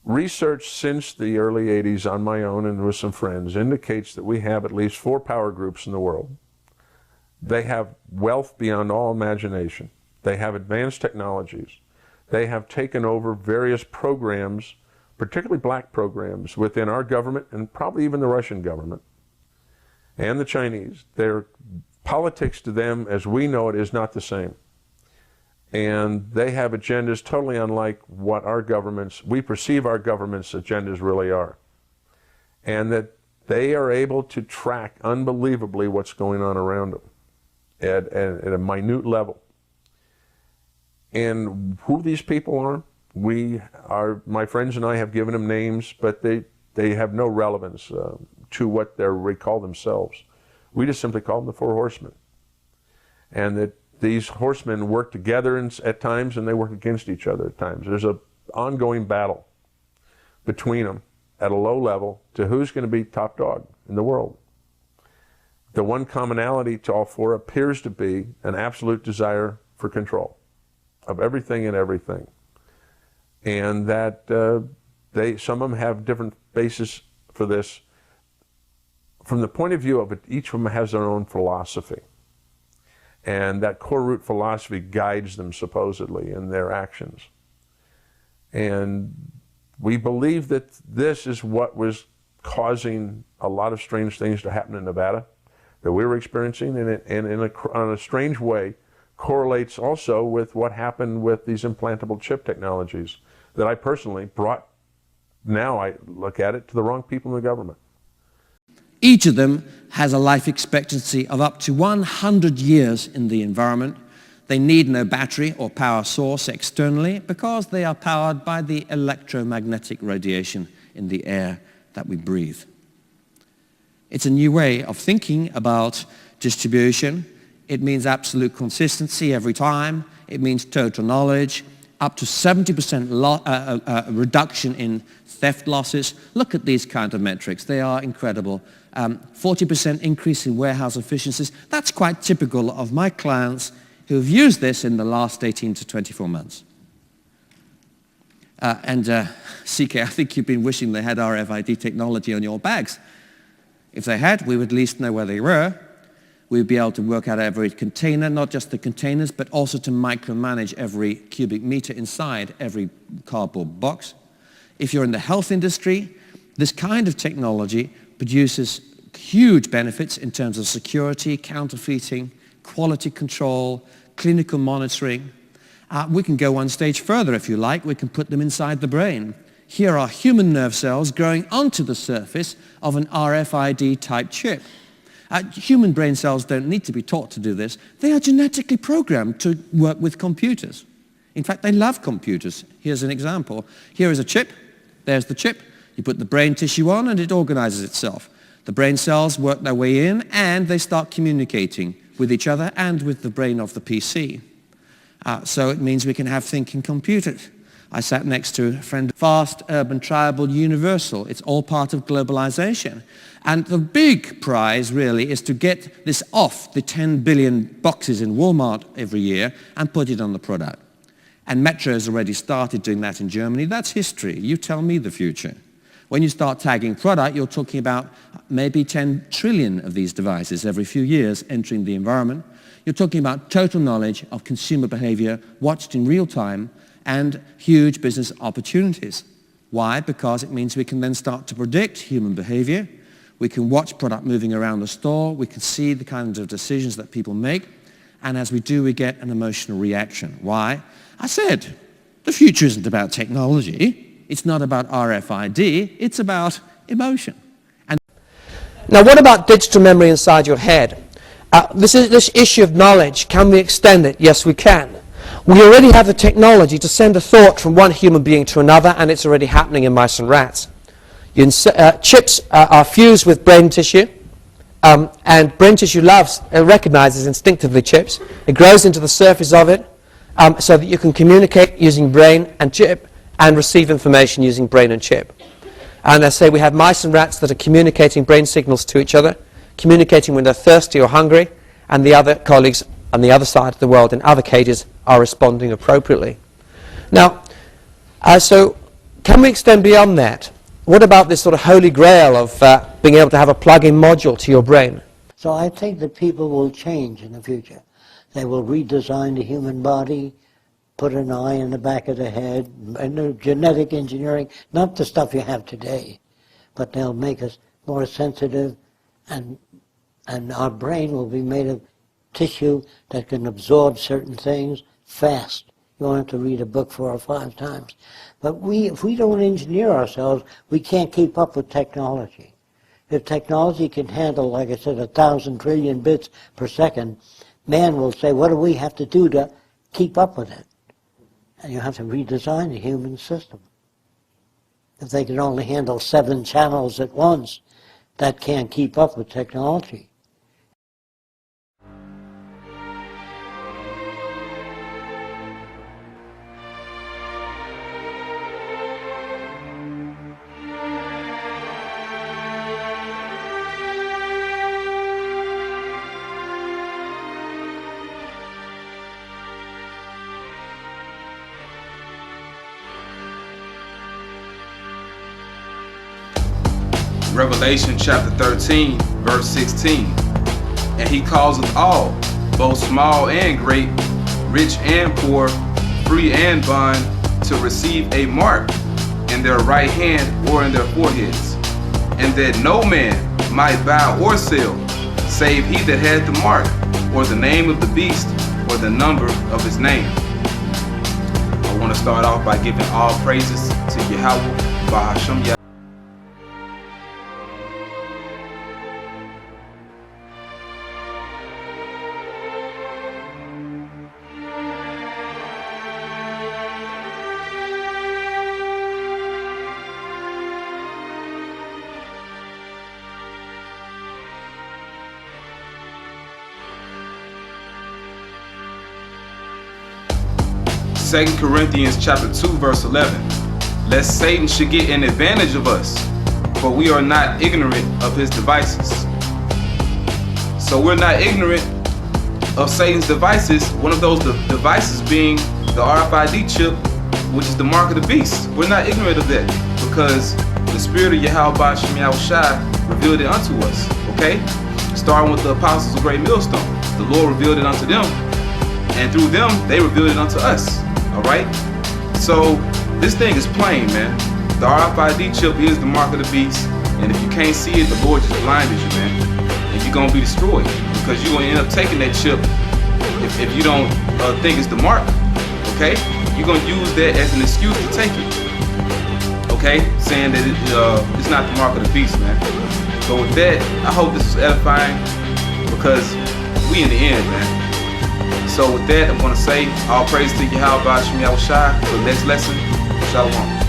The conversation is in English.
Research since the early 80s on my own and with some friends indicates that we have at least 4 power groups in the world. They have wealth beyond all imagination. They have advanced technologies. They have taken over various programs, particularly black programs, within our government and probably even the Russian government and the Chinese. Their politics to them, as we know it, is not the same. And they have agendas totally unlike what our governments, we perceive our government's agendas really are. And that they are able to track unbelievably what's going on around them at a minute level. And who these people are, my friends and I have given them names, but they have no relevance to what they call themselves. We just simply call them the 4 horsemen. And that these horsemen work together at times, and they work against each other at times. There's an ongoing battle between them at a low level to who's going to be top dog in the world. The one commonality to all 4 appears to be an absolute desire for control of everything and everything. And that some of them have different bases for this. From the point of view of it, each of them has their own philosophy. And that core root philosophy guides them supposedly in their actions. And we believe that this is what was causing a lot of strange things to happen in Nevada that we were experiencing, and on a strange way correlates also with what happened with these implantable chip technologies that I personally brought, now I look at it, to the wrong people in the government. Each of them has a life expectancy of up to 100 years in the environment. They need no battery or power source externally because they are powered by the electromagnetic radiation in the air that we breathe. It's a new way of thinking about distribution. It means absolute consistency every time. It means total knowledge, up to 70% reduction in theft losses. Look at these kind of metrics. They are incredible. 40% increase in warehouse efficiencies. That's quite typical of my clients who have used this in the last 18 to 24 months. CK, I think you've been wishing they had RFID technology on your bags. If they had, we would at least know where they were. We'd be able to work out every container, not just the containers, but also to micromanage every cubic meter inside every cardboard box. If you're in the health industry, this kind of technology produces huge benefits in terms of security, counterfeiting, quality control, clinical monitoring. We can go one stage further if you like. We can put them inside the brain. Here are human nerve cells growing onto the surface of an RFID type chip. Human brain cells don't need to be taught to do this. They are genetically programmed to work with computers. In fact, they love computers. Here's an example. Here is a chip. There's the chip. You put the brain tissue on and it organizes itself. The brain cells work their way in and they start communicating with each other and with the brain of the PC. So it means we can have thinking computers. I sat next to a friend, fast, urban, tribal, universal. It's all part of globalization. And the big prize really is to get this off the 10 billion boxes in Walmart every year and put it on the product. And Metro has already started doing that in Germany. That's history. You tell me the future. When you start tagging product, you're talking about maybe 10 trillion of these devices every few years entering the environment. You're talking about total knowledge of consumer behavior watched in real time and huge business opportunities. Why? Because it means we can then start to predict human behavior. We can watch product moving around the store. We can see the kinds of decisions that people make. And as we do, we get an emotional reaction. Why? I said, the future isn't about technology. It's not about RFID. It's about emotion. And now, what about digital memory inside your head? This issue of knowledge, can we extend it? Yes, we can. We already have the technology to send a thought from one human being to another, and it's already happening in mice and rats. Chips are fused with brain tissue, and brain tissue recognizes instinctively chips. It grows into the surface of it so that you can communicate using brain and chip and receive information using brain and chip. And I say we have mice and rats that are communicating brain signals to each other, communicating when they're thirsty or hungry, and the other colleagues on the other side of the world in other cages are responding appropriately. Now, so Can we extend beyond that? What about this sort of holy grail of being able to have a plug-in module to your brain? So I think that people will change in the future. They will redesign the human body, put an eye in the back of the head, and genetic engineering, not the stuff you have today, but they'll make us more sensitive, and our brain will be made of tissue that can absorb certain things fast. You won't have to read a book 4 or 5 times. But if we don't engineer ourselves, we can't keep up with technology. If technology can handle, like I said, 1,000 trillion bits per second, man will say, what do we have to do to keep up with it? And you have to redesign the human system. If they can only handle 7 channels at once, that can't keep up with technology. Revelation chapter 13, verse 16. And he calls us all, both small and great, rich and poor, free and bond, to receive a mark in their right hand or in their foreheads, and that no man might buy or sell, save he that had the mark, or the name of the beast, or the number of his name. I want to start off by giving all praises to Yahweh, Bahashem Yahweh. 2 Corinthians chapter 2 verse 11. Lest Satan should get an advantage of us, for we are not ignorant of his devices. So we're not ignorant of Satan's devices, one of those devices being the RFID chip, which is the mark of the beast. We're not ignorant of that because the Spirit of Yahweh Ba'ashem Yahushai revealed it unto us, okay? Starting with the apostles of Great Millstone. The Lord revealed it unto them, and through them, they revealed it unto us, all right? So this thing is plain, man. The RFID chip is the mark of the beast, and if you can't see it, the Lord just blinded you, man. And you're gonna be destroyed because you're gonna end up taking that chip if you don't think it's the mark, okay? You're gonna use that as an excuse to take it, okay? Saying that it's not the mark of the beast, man. So with that, I hope this is edifying because we in the end, man. So with that, I'm gonna say all praise to Yahweh Ba'ashem Yahushai for the next lesson. Shalom.